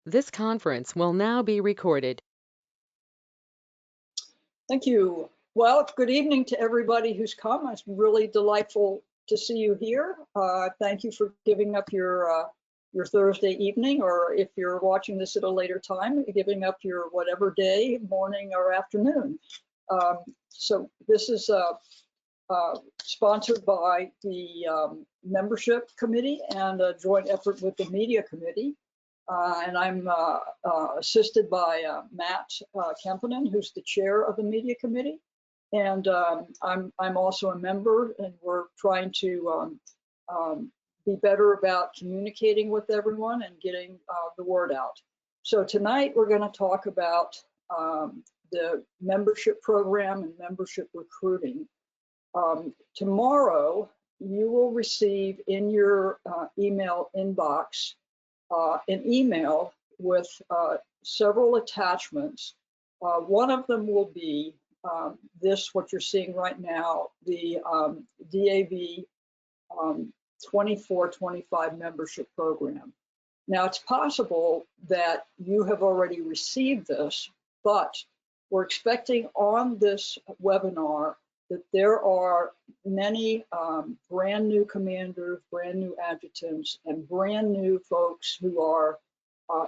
This conference will now be recorded. Thank you. Well, good evening to everybody who's come. It's really delightful to see you here. Thank you for giving up your Thursday evening, or if you're watching this at a later time, giving up your whatever day, morning or afternoon. So this is sponsored by the membership committee and a joint effort with the media committee. And I'm assisted by Matt Kempinen, who's the chair of the media committee. And I'm also a member, and we're trying to be better about communicating with everyone and getting the word out. So tonight we're going to talk about the membership program and membership recruiting. Tomorrow you will receive in your email inbox an email with several attachments. One of them will be what you're seeing right now, the DAV 24-25 membership program. Now, it's possible that you have already received this, but we're expecting on this webinar that there are many brand new commanders, brand new adjutants, and brand new folks who are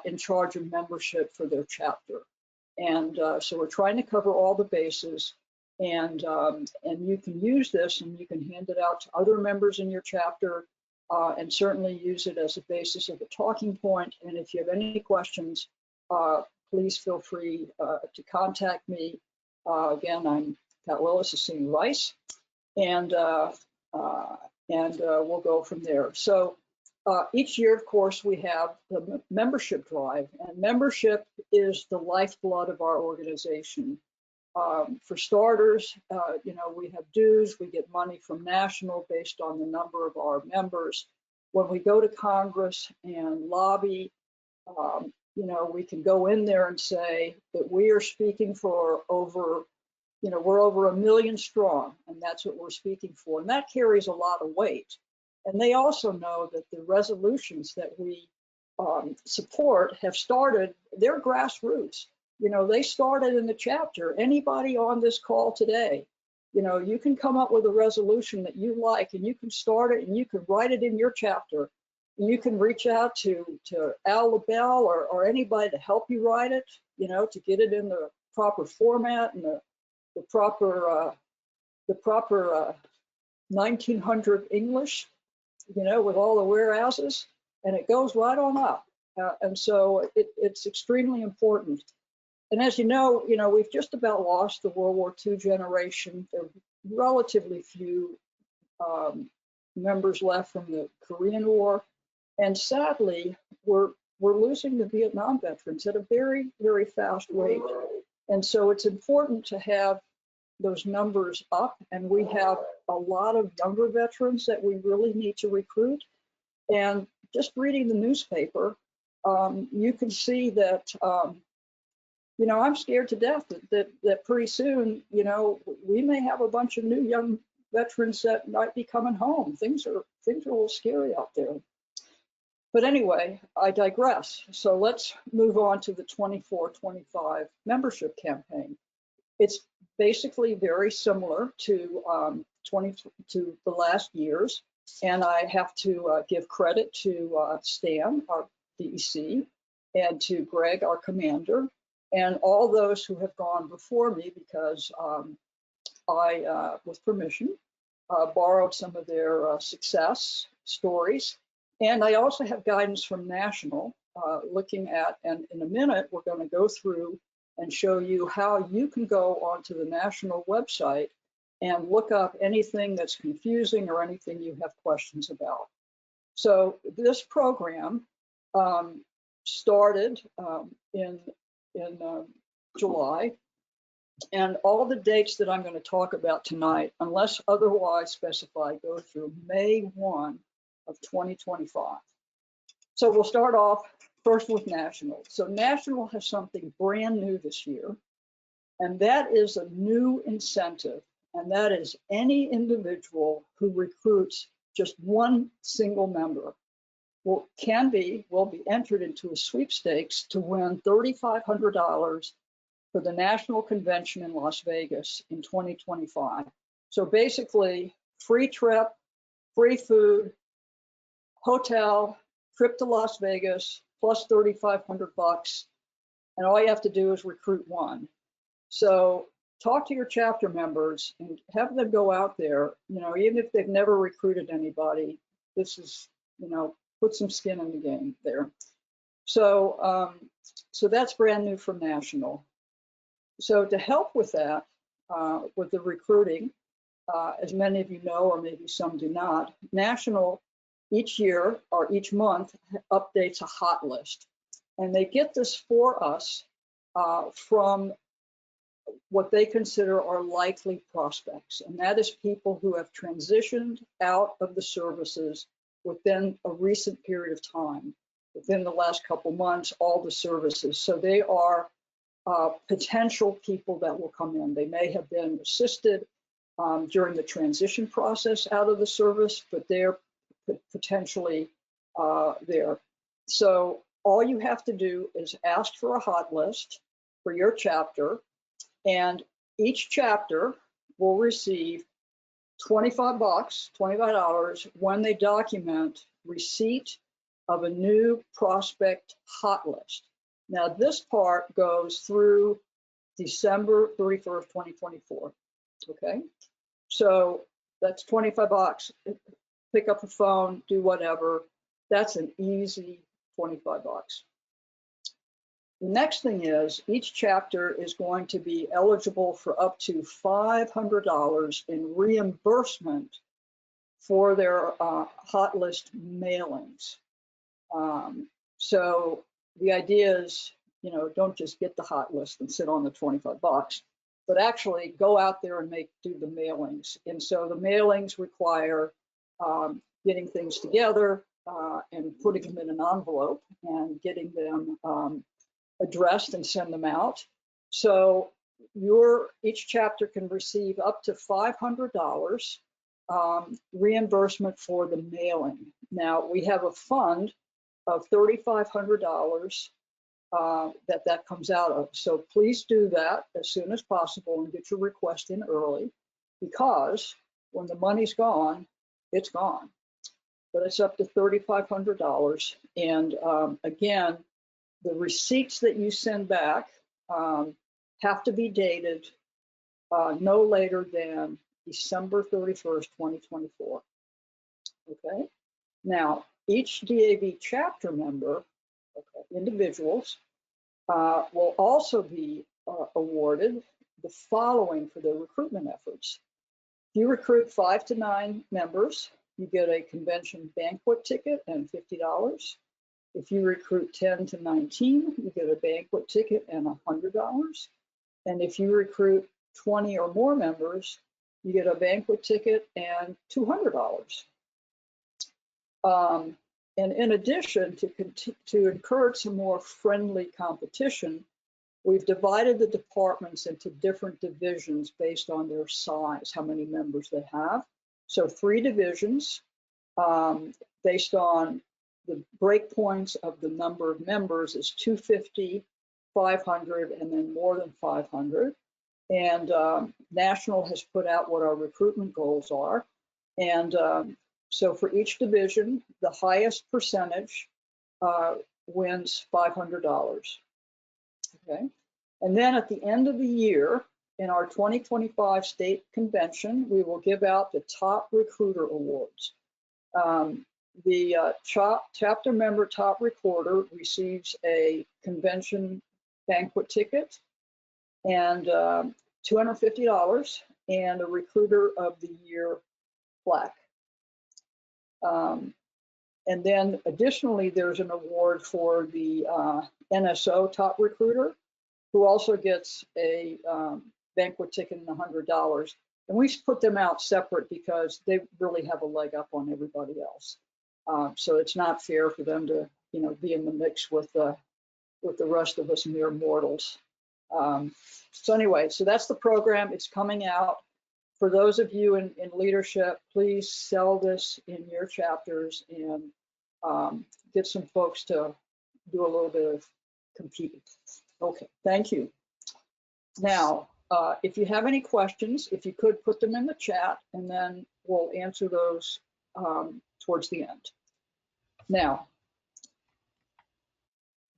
in charge of membership for their chapter. And so we're trying to cover all the bases, and you can use this and you can hand it out to other members in your chapter, and certainly use it as a basis of a talking point. And if you have any questions, please feel free to contact me. Again, I'm Pat Willis of Senior Vice, and we'll go from there. So each year, of course, we have the membership drive, and membership is the lifeblood of our organization. For starters, we have dues. We get money from national based on the number of our members. When we go to Congress and lobby, we can go in there and say that we are speaking for we're over 1 million strong, and that's what we're speaking for. And that carries a lot of weight. And they also know that the resolutions that we support have started, they're grassroots. They started in the chapter. Anybody on this call today, you can come up with a resolution that you like, and you can start it, and you can write it in your chapter. And you can reach out to Al LaBelle or anybody to help you write it, to get it in the proper format and the proper 1900 English, with all the whereases, and it goes right on up. And so it's extremely important. And as you know, we've just about lost the World War II generation. There are relatively few members left from the Korean War. And sadly, we're losing the Vietnam veterans at a very, very fast rate. And so it's important to have those numbers up, and we have a lot of younger veterans that we really need to recruit. And just reading the newspaper, you can see that, I'm scared to death that pretty soon, we may have a bunch of new young veterans that might be coming home. Things are a little scary out there. But anyway, I digress. So let's move on to the 24-25 membership campaign. It's basically very similar to the last years, and I have to give credit to Stan, our DEC, and to Greg, our commander, and all those who have gone before me, because I, with permission, borrowed some of their success stories. And I also have guidance from National, looking at, and in a minute, we're going to go through and show you how you can go onto the National website and look up anything that's confusing or anything you have questions about. So this program started in July, and all the dates that I'm going to talk about tonight, unless otherwise specified, go through May 1 of 2025. So we'll start off first with National. So National has something brand new this year, and that is a new incentive, and that is any individual who recruits just one single member. will be entered into a sweepstakes to win $3,500 for the National Convention in Las Vegas in 2025. So basically, free trip, free food, hotel, trip to Las Vegas, plus $3,500, and all you have to do is recruit one. So talk to your chapter members and have them go out there, even if they've never recruited anybody. This is, put some skin in the game there. So, so that's brand new from National. So to help with that, with the recruiting, as many of you know, or maybe some do not, National each year or each month updates a hot list. And they get this for us from what they consider are likely prospects. And that is people who have transitioned out of the services within a recent period of time, within the last couple months, all the services. So they are potential people that will come in. They may have been assisted during the transition process out of the service, but they're potentially there. So all you have to do is ask for a hot list for your chapter, and each chapter will receive $25 when they document receipt of a new prospect hot list. Now this part goes through December 31st, 2024, okay? So that's $25. Pick up a phone, do whatever. That's an easy $25. The next thing is each chapter is going to be eligible for up to $500 in reimbursement for their hot list mailings. So the idea is, don't just get the hot list and sit on the $25, but actually go out there and do the mailings. And so the mailings require getting things together and putting them in an envelope and getting them addressed and send them out. So each chapter can receive up to $500 reimbursement for the mailing. Now we have a fund of $3,500 that comes out of. So please do that as soon as possible and get your request in early, because when the money's gone, it's gone. But it's up to $3,500. And again, the receipts that you send back have to be dated no later than December 31st, 2024. Okay. Now, each DAV chapter member, individuals, will also be awarded the following for their recruitment efforts. If you recruit 5 to 9 members, you get a convention banquet ticket and $50. If you recruit 10 to 19, you get a banquet ticket and $100. And if you recruit 20 or more members, you get a banquet ticket and $200. And in addition, to encourage some more friendly competition, we've divided the departments into different divisions based on their size, how many members they have. So 3 divisions based on the breakpoints of the number of members is 250, 500, and then more than 500. And National has put out what our recruitment goals are. And so for each division, the highest percentage wins $500. Okay. And then at the end of the year, in our 2025 state convention, we will give out the top recruiter awards. The chapter member top recruiter receives a convention banquet ticket and $250 and a recruiter of the year plaque. And then additionally, there's an award for the NSO top recruiter, who also gets a banquet ticket and $100. And we put them out separate because they really have a leg up on everybody else. So it's not fair for them to, be in the mix with the rest of us mere mortals. So anyway, so that's the program. It's coming out. For those of you in leadership, please sell this in your chapters and get some folks to do a little bit of competing. Okay, thank you. Now, if you have any questions, if you could put them in the chat, and then we'll answer those towards the end. Now,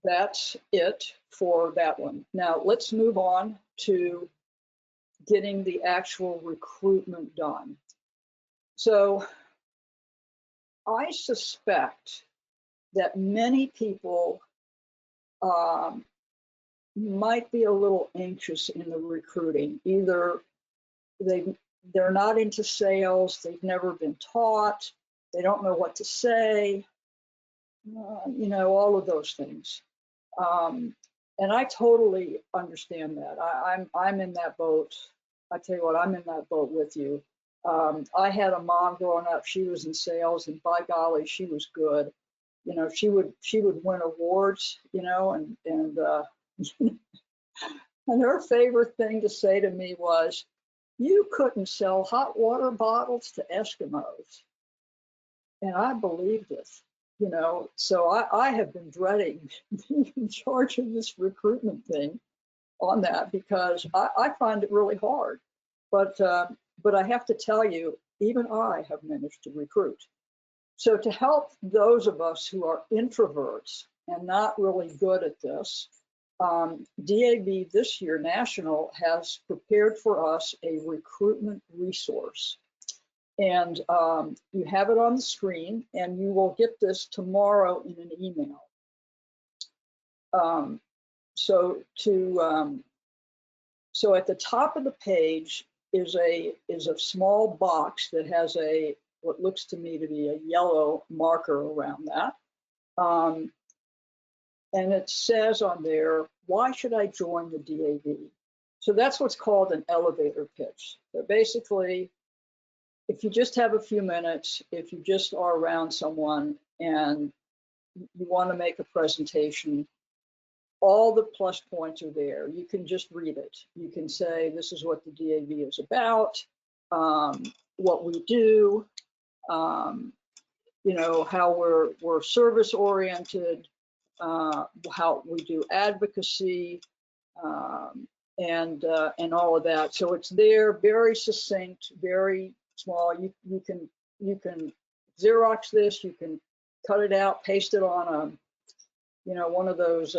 that's it for that one. Now, let's move on to getting the actual recruitment done. So I suspect that many people might be a little anxious in the recruiting. Either they're not into sales, they've never been taught, they don't know what to say, you know, all of those things. And I totally understand that. I'm in that boat. I tell you what, I'm in that boat with you. I had a mom growing up. She was in sales, and by golly, she was good. You know, she would win awards. You know, and and her favorite thing to say to me was, "You couldn't sell hot water bottles to Eskimos," and I believed it. You know, so I have been dreading being in charge of this recruitment thing on that, because I find it really hard. But I have to tell you, even I have managed to recruit. So to help those of us who are introverts and not really good at this, DAV this year national has prepared for us a recruitment resource. And you have it on the screen, and you will get this tomorrow in an email. So at the top of the page is a small box that has what looks to me to be a yellow marker around that. And it says on there, why should I join the DAV? So that's what's called an elevator pitch. So basically, if you just have a few minutes, if you just are around someone and you want to make a presentation, all the plus points are there. You can just read it. You can say, this is what the DAV is about, what we do, you know, how we're service oriented, how we do advocacy, and all of that. So it's there, very succinct, very small. You can Xerox this, you can cut it out, paste it on a, you know, one of those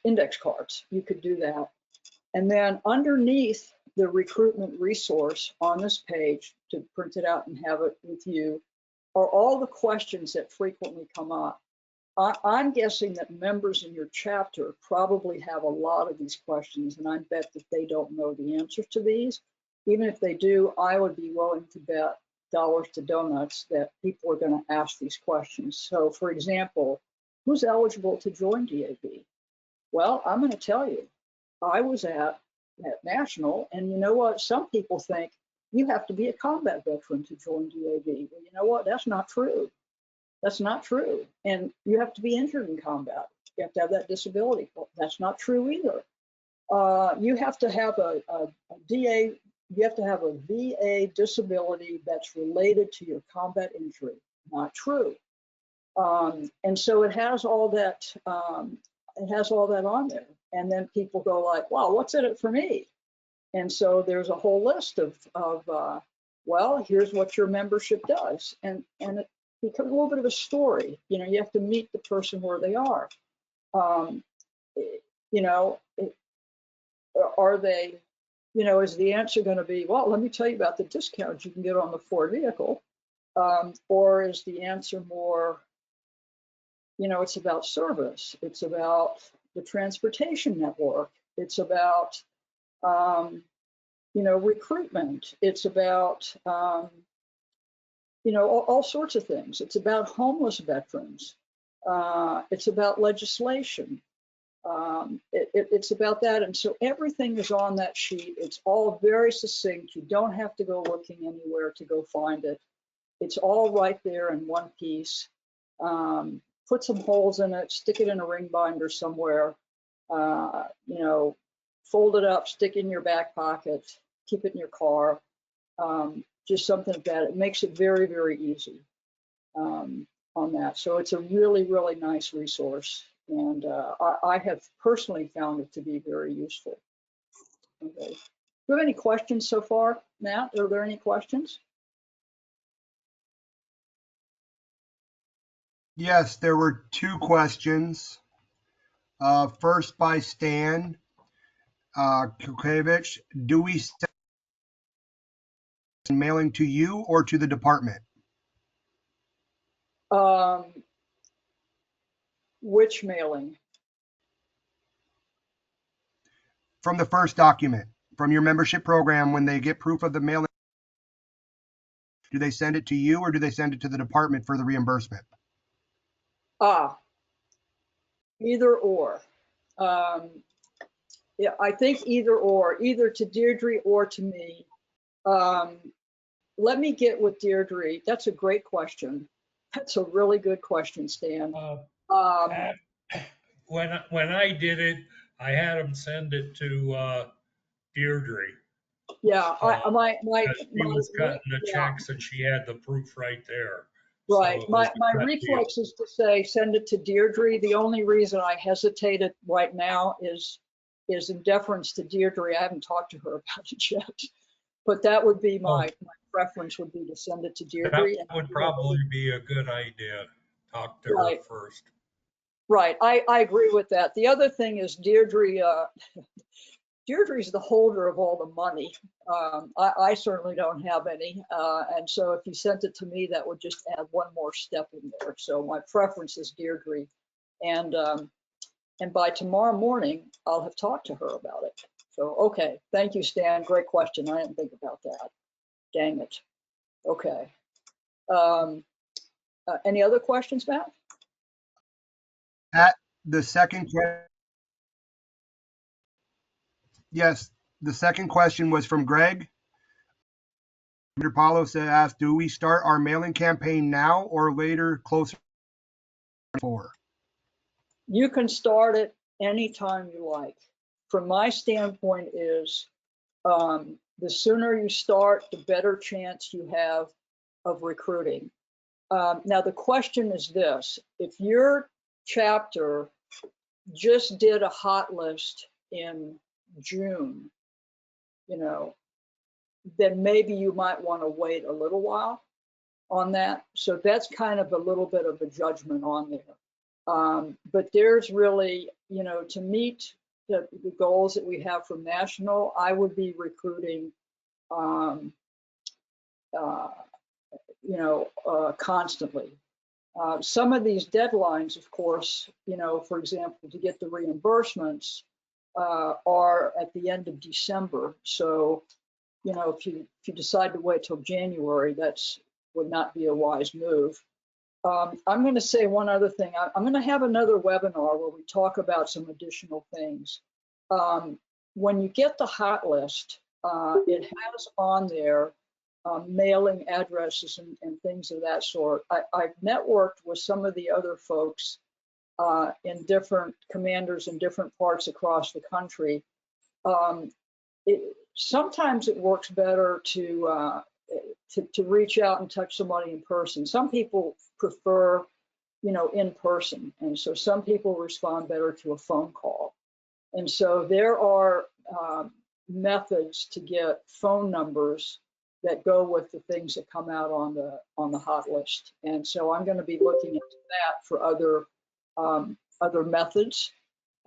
index cards. You could do that. And then underneath the recruitment resource on this page, to print it out and have it with you, are all the questions that frequently come up. I'm guessing that members in your chapter probably have a lot of these questions, and I bet that they don't know the answers to these. Even if they do, I would be willing to bet dollars to donuts that people are going to ask these questions. So, for example, who's eligible to join DAV? Well, I'm going to tell you, I was at National, and you know what? Some people think you have to be a combat veteran to join DAV. Well, you know what? That's not true. That's not true. And you have to be injured in combat. You have to have that disability. Well, that's not true either. You have to have a DA, you have to have a VA disability that's related to your combat injury. Not true. And so it has all that. It has all that on there. And then people go like, "Wow, what's in it for me?" And so there's a whole list of well, here's what your membership does, and it becomes a little bit of a story. You know, you have to meet the person where they are. You know, are they, you know, is the answer going to be, well, let me tell you about the discounts you can get on the Ford vehicle, or is the answer more, you know, it's about service, it's about the transportation network, it's about you know, recruitment, it's about you know, all sorts of things. It's about homeless veterans. It's about legislation. It's about that. And so everything is on that sheet. It's all very succinct. You don't have to go looking anywhere to go find it. It's all right there in one piece. Put some holes in it, stick it in a ring binder somewhere, you know, fold it up, stick it in your back pocket, keep it in your car. Just something like that. It makes it very, very easy. on that. So it's a really, really nice resource. And I have personally found it to be very useful. Okay. Do you have any questions so far, Matt? Are there any questions? Yes, there were 2 questions. First by Stan Kukevich. Do we send mailing to you or to the department? Which mailing? From the first document, from your membership program, when they get proof of the mailing, do they send it to you or do they send it to the department for the reimbursement? Either or. Yeah, I think either or, either to Deirdre or to me. Let me get with Deirdre. That's a great question. That's a really good question, Stan. Pat, when I did it, I had them send it to Deirdre. Yeah, my She was cutting the yeah, checks and she had the proof right there. right. So it was My a cut deal. reflex is to say send it to Deirdre. The only reason I hesitated right now is in deference to Deirdre. I haven't talked to her about it yet, but that would be my preference would be to send it to Deirdre. That would probably be a good idea. Talk to her Right. first. Right, I agree with that. The other thing is Deirdre. Deirdre's the holder of all the money. I certainly don't have any, and so if you sent it to me, that would just add one more step in there. So my preference is Deirdre, and by tomorrow morning, I'll have talked to her about it. So okay, thank you, Stan. Great question. I didn't think about that. Dang it. Okay. Any other questions, Matt? At the second question, yes, the second question was from Greg. Paulo asked, do we start our mailing campaign now or later, closer to 4? You can start it anytime you like. From my standpoint is the sooner you start, the better chance you have of recruiting. Now, the question is this: if your chapter just did a hot list in June, then maybe you might want to wait a little while on that. So that's kind of a little bit of a judgment on there. But there's really, to meet the goals that we have from national, I would be recruiting, constantly. Some of these deadlines, of course, for example, to get the reimbursements are at the end of December. So, if you decide to wait till January, would not be a wise move. I'm going to say one other thing. I'm going to have another webinar where we talk about some additional things. When you get the hot list, it has on there mailing addresses and things of that sort. I've networked with some of the other folks in different commanders in different parts across the country. Sometimes it works better to reach out and touch somebody in person. Some people prefer, in person, and so some people respond better to a phone call. And so there are methods to get phone numbers that go with the things that come out on the hot list. And so I'm going to be looking into that for other methods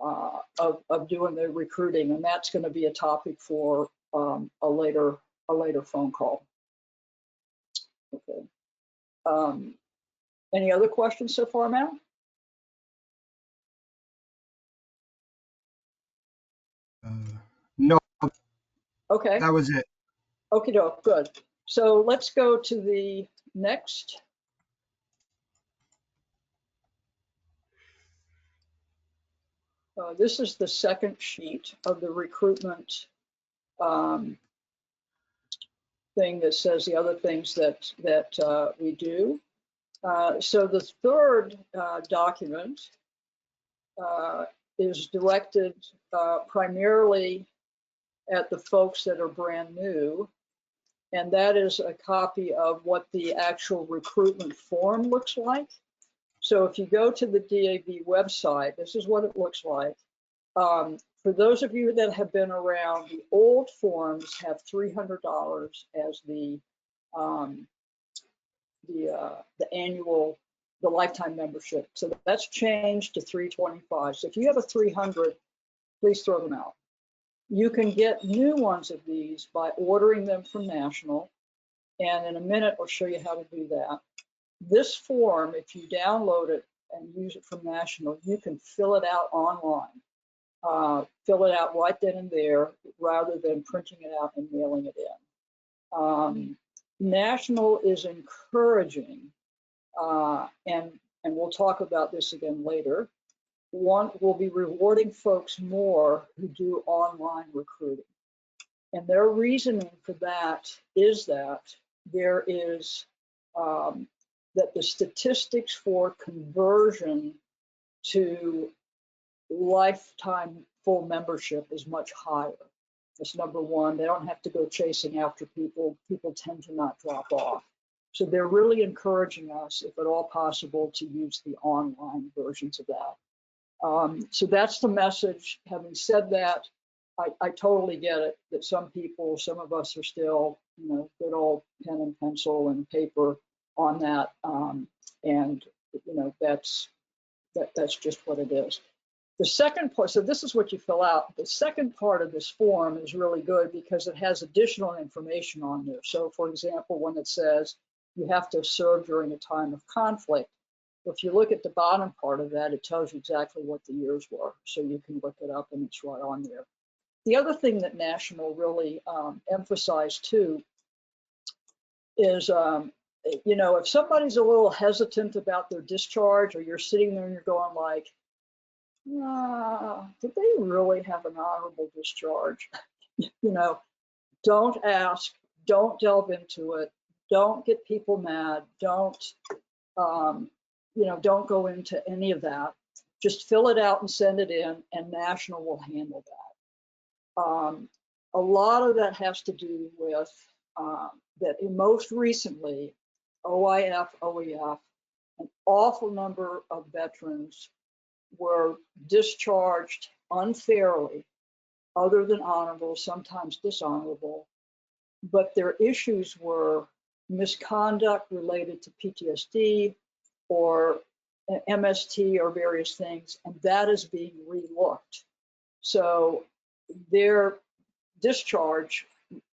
of doing the recruiting, and that's going to be a topic for a later phone call. Okay. Any other questions so far, Matt? No. Okay. That was it. Okay, good. So let's go to the next. This is the second sheet of the recruitment thing that says the other things that we do. So the third document is directed primarily at the folks that are brand new. And that is a copy of what the actual recruitment form looks like. So if you go to the DAV website, this is what it looks like. For those of you that have been around, the old forms have $300 as the annual, the lifetime membership. So that's changed to $325. So if you have a 300, please throw them out. You can get new ones of these by ordering them from National. And in a minute, I'll show you how to do that. This form, if you download it and use it from National, you can fill it out online. Fill it out right then and there, rather than printing it out and mailing it in. National is encouraging, and we'll talk about this again later. One will be rewarding folks more who do online recruiting. And their reasoning for that is that there is, that the statistics for conversion to lifetime full membership is much higher. That's number one. They don't have to go chasing after people. People tend to not drop off. So they're really encouraging us, if at all possible, to use the online versions of that. So that's the message. Having said that, I totally get it that some people, some of us are still, good old pen and pencil and paper on that. And, that's just what it is. The second part, so this is what you fill out. The second part of this form is really good because it has additional information on there. So for example, when it says you have to serve during a time of conflict, if you look at the bottom part of that, it tells you exactly what the years were. So you can look it up and it's right on there. The other thing that National really emphasized too is, if somebody's a little hesitant about their discharge, or you're sitting there and you're going like, did they really have an honorable discharge? Don't ask, don't delve into it, don't get people mad, don't go into any of that. Just fill it out and send it in, and National will handle that. A lot of that has to do with that most recently, OIF, OEF, an awful number of veterans were discharged unfairly, other than honorable, sometimes dishonorable, but their issues were misconduct related to PTSD or MST or various things, and that is being relooked. So their discharge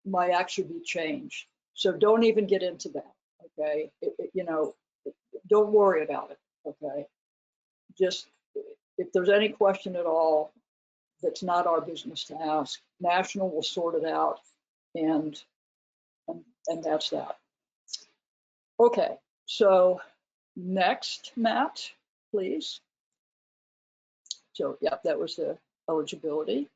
might actually be changed. So don't even get into that, okay? Don't worry about it, okay? Just, if there's any question at all, that's not our business to ask. National will sort it out, and that's that. Okay, so next, Matt, please. So, yeah, that was the eligibility.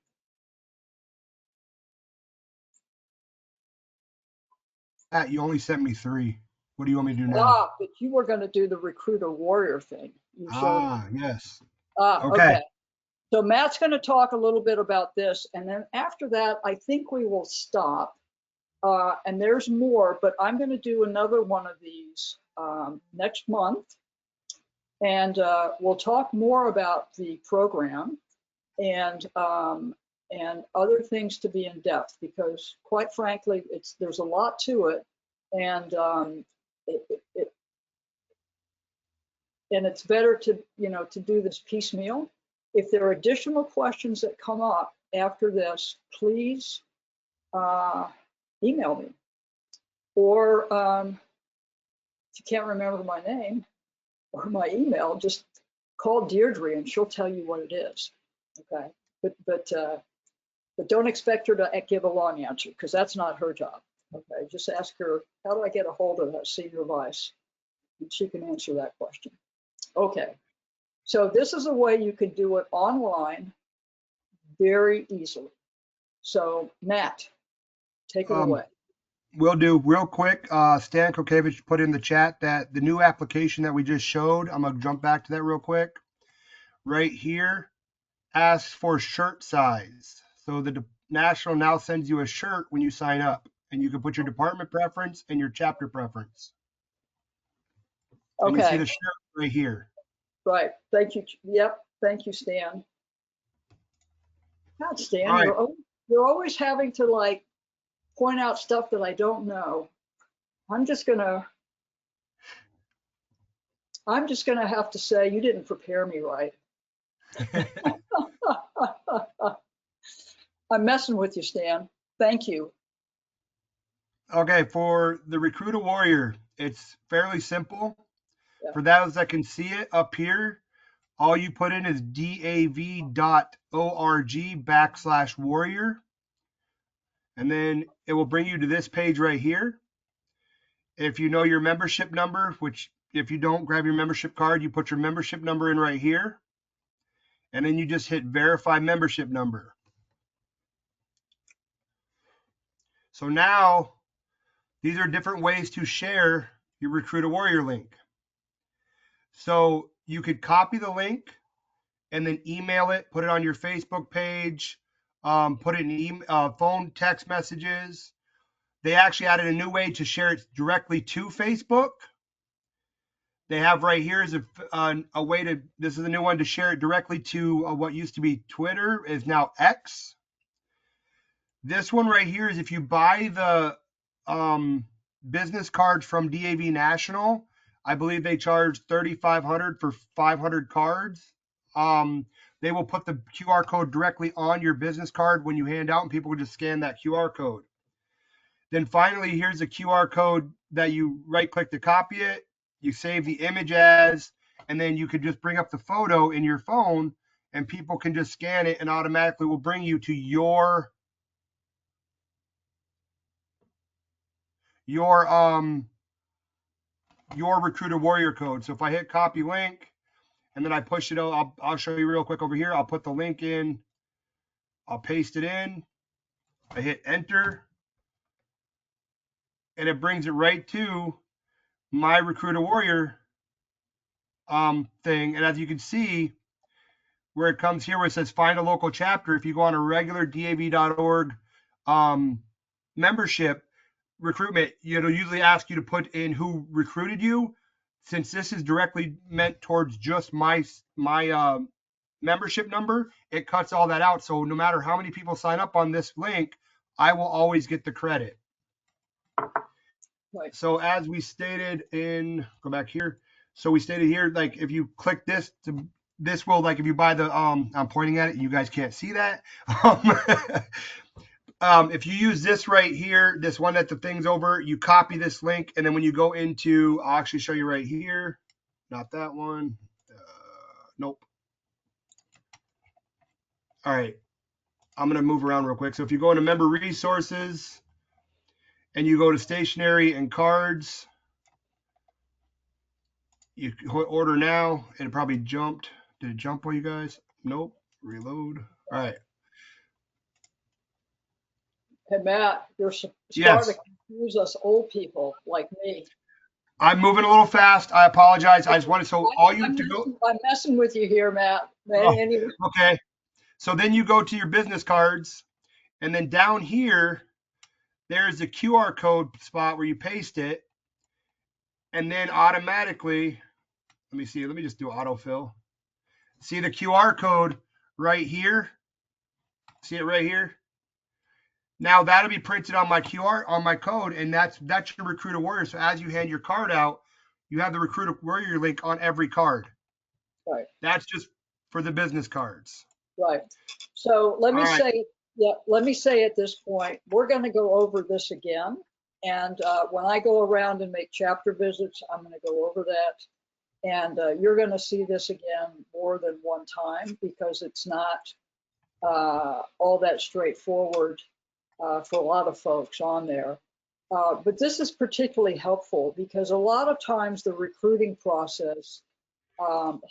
Matt, you only sent me 3. What do you want me to do now? But you were going to do the recruiter warrior thing. You showed Yes. okay. So Matt's going to talk a little bit about this, and then after that, I think we will stop. And there's more, but I'm going to do another one of these next month, and we'll talk more about the program and other things to be in depth, because quite frankly, there's a lot to it, and and it's better to do this piecemeal. If there are additional questions that come up after this, please email me, or if you can't remember my name or my email, just call Deirdre and she'll tell you what it is. Okay, but don't expect her to give a long answer, because that's not her job. Okay, just ask her, how do I get a hold of that senior vice? And she can answer that question. Okay, so this is a way you can do it online very easily. So Matt, take it away. We'll do real quick. Stan Kokevich put in the chat that the new application that we just showed, I'm going to jump back to that real quick. Right here, asks for shirt size. So the National now sends you a shirt when you sign up. and you can put your department preference and your chapter preference. And you see Okay, the share right here. right. Thank you. Yep. Thank you, Stan. God, Stan, All right. you're always having to like point out stuff that I don't know. I'm just gonna have to say you didn't prepare me right. I'm messing with you, Stan. Thank you. Okay, for the Recruit a Warrior, it's fairly simple. Yeah. For those that can see it up here, all you put in is dav.org/warrior. And then it will bring you to this page right here. If you know your membership number, which if you don't, grab your membership card, you put your membership number in right here. And then you just hit verify membership number. So now these are different ways to share your Recruit a Warrior link. So you could copy the link and then email it, put it on your Facebook page, put it in phone text messages. They actually added a new way to share it directly to Facebook. They have right here is a way to, this is a new one to share it directly to what used to be Twitter, is now X. This one right here is if you buy the business cards from DAV National, I believe they charge $3,500 for 500 cards. They will put the QR code directly on your business card when you hand out, and people will just scan that QR code. Then finally, here's a QR code that you right click to copy it. You save the image as, and then you could just bring up the photo in your phone and people can just scan it and automatically will bring you to your Recruit a Warrior code. So if I hit copy link and then I push it out, I'll show you real quick over here. I'll put the link in, I'll paste it in, I hit enter, and it brings it right to my Recruit a Warrior thing. And as you can see, where it comes here where it says find a local chapter, if you go on a regular DAV.org membership recruitment, it'll usually ask you to put in who recruited you. Since this is directly meant towards just my membership number, it cuts all that out. So no matter how many people sign up on this link, I will always get the credit. Right. So as we stated in, go back here. So we stated here, like if you click this to, this will, like if you buy the, I'm pointing at it, you guys can't see that. If you use this right here, this one that the thing's over, you copy this link, and then when you go into, I'll actually show you right here, not that one. Nope. All right. I'm going to move around real quick. So if you go into member resources and you go to stationery and cards, you order now. It probably jumped. Did it jump for you guys? Nope. Reload. All right. Hey, Matt, you're starting Yes. to confuse us old people like me. I'm moving a little fast. I apologize. I just wanted, so all you have to go. I'm messing with you here, Matt. Oh, Anyway. okay. So then you go to your business cards, and then down here, there's a QR code spot where you paste it, and then automatically, let me see, let me just do autofill. See the QR code right here? See it right here? Now that'll be printed on my QR, on my code, and that's your Recruit a Warrior. So as you hand your card out, you have the Recruit a Warrior link on every card. Right. That's just for the business cards. Right. So let me All right. say, let me say at this point, we're going to go over this again. And when I go around and make chapter visits, I'm going to go over that. And you're going to see this again more than one time because it's not all that straightforward for a lot of folks on there. But this is particularly helpful because a lot of times the recruiting process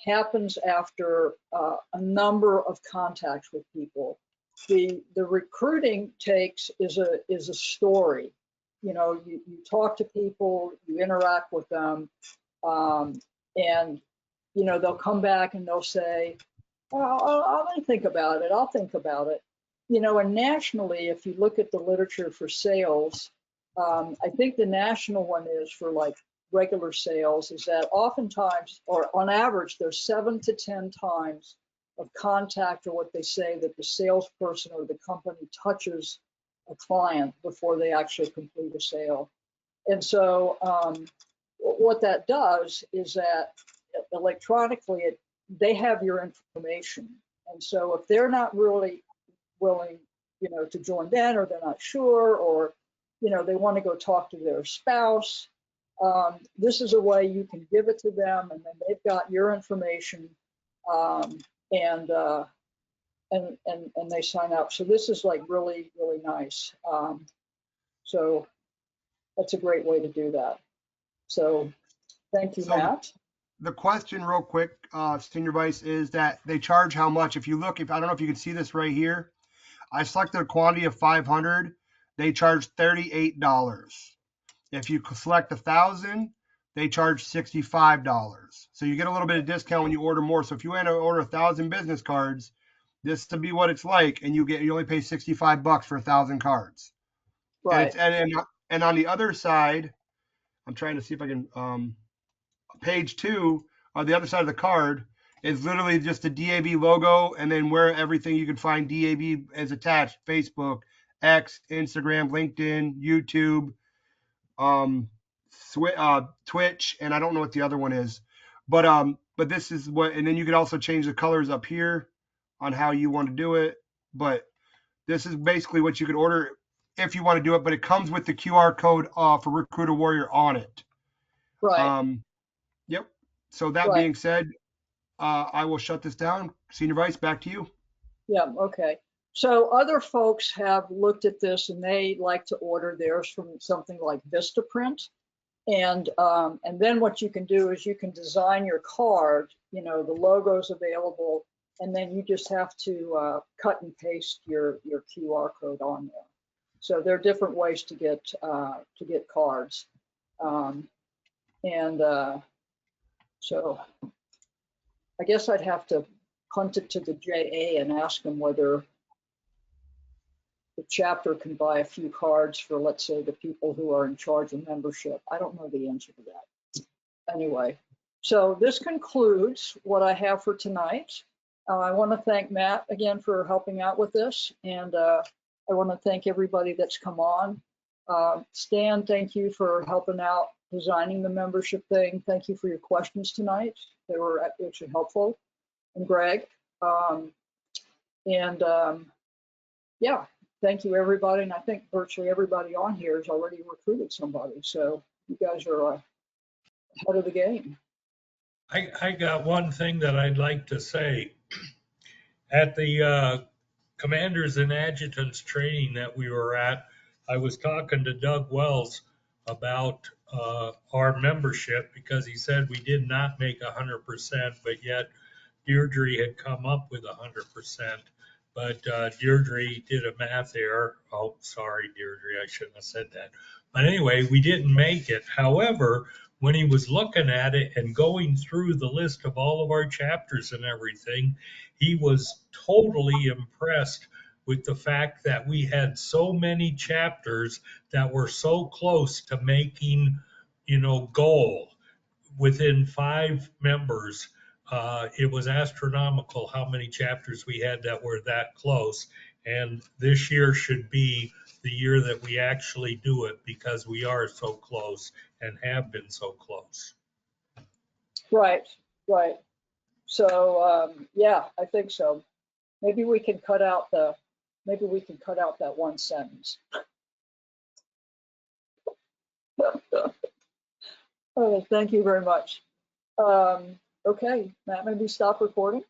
happens after a number of contacts with people. The recruiting is a story. You know, you talk to people, you interact with them, and you know they'll come back and they'll say, "I'll think about it. I'll think about it." You know, and nationally, if you look at the literature for sales, I think the national one is for like regular sales, is that oftentimes, or on average, there's 7 to 10 times of contact, or what they say, that the salesperson or the company touches a client before they actually complete a sale. And so what that does is that electronically, they have your information. And so if they're not really willing, to join in, or they're not sure, or, they want to go talk to their spouse, this is a way you can give it to them, and then they've got your information, and they sign up. So this is like really, really nice. So that's a great way to do that. So thank you, So Matt. the question real quick, Senior Vice, is that they charge how much? If you look, I don't know if you can see this right here. I selected a quantity of 500. They charge $38. If you select 1,000, they charge $65. So you get a little bit of discount when you order more. So if you want to order 1,000 business cards, this to be what it's like, and you only pay $65 for 1,000 cards. Right. And on the other side, I'm trying to see if I can. Page 2 on the other side of the card is literally just the DAV logo, and then where everything you can find DAV is attached: Facebook, X, Instagram, LinkedIn, YouTube, Twitch, and I don't know what the other one is, but this is what. And then you can also change the colors up here on how you want to do it. But this is basically what you could order if you want to do it. But it comes with the QR code for Recruiter Warrior on it. Right. Yep. So that Right. being said, I will shut this down. Senior Vice, back to you. Yeah. Okay. So other folks have looked at this, and they like to order theirs from something like Vistaprint. And then what you can do is you can design your card, the logo's available, and then you just have to cut and paste your QR code on there. So there are different ways to get cards. So I guess I'd have to punt it to the JA and ask them whether the chapter can buy a few cards for, let's say, the people who are in charge of membership. I don't know the answer to that. Anyway, so this concludes what I have for tonight. I want to thank Matt again for helping out with this, and I want to thank everybody that's come on. Stan, thank you for helping out designing the membership thing. Thank you for your questions tonight. They were actually helpful. And Greg, yeah, thank you everybody. And I think virtually everybody on here has already recruited somebody. So you guys are ahead of the game. I got one thing that I'd like to say. At the commanders and adjutants training that we were at, I was talking to Doug Wells about our membership, because he said we did not make 100%, but yet Deirdre had come up with 100%. But Deirdre did a math error. Oh, sorry, Deirdre, I shouldn't have said that. But anyway, we didn't make it. However, when he was looking at it and going through the list of all of our chapters and everything, he was totally impressed with the fact that we had so many chapters that were so close to making, goal within 5 members. It was astronomical how many chapters we had that were that close. And this year should be the year that we actually do it, because we are so close and have been so close. Right, right. So yeah, I think so. Maybe we can cut out that one sentence. Oh, thank you very much. Okay, Matt, maybe stop recording.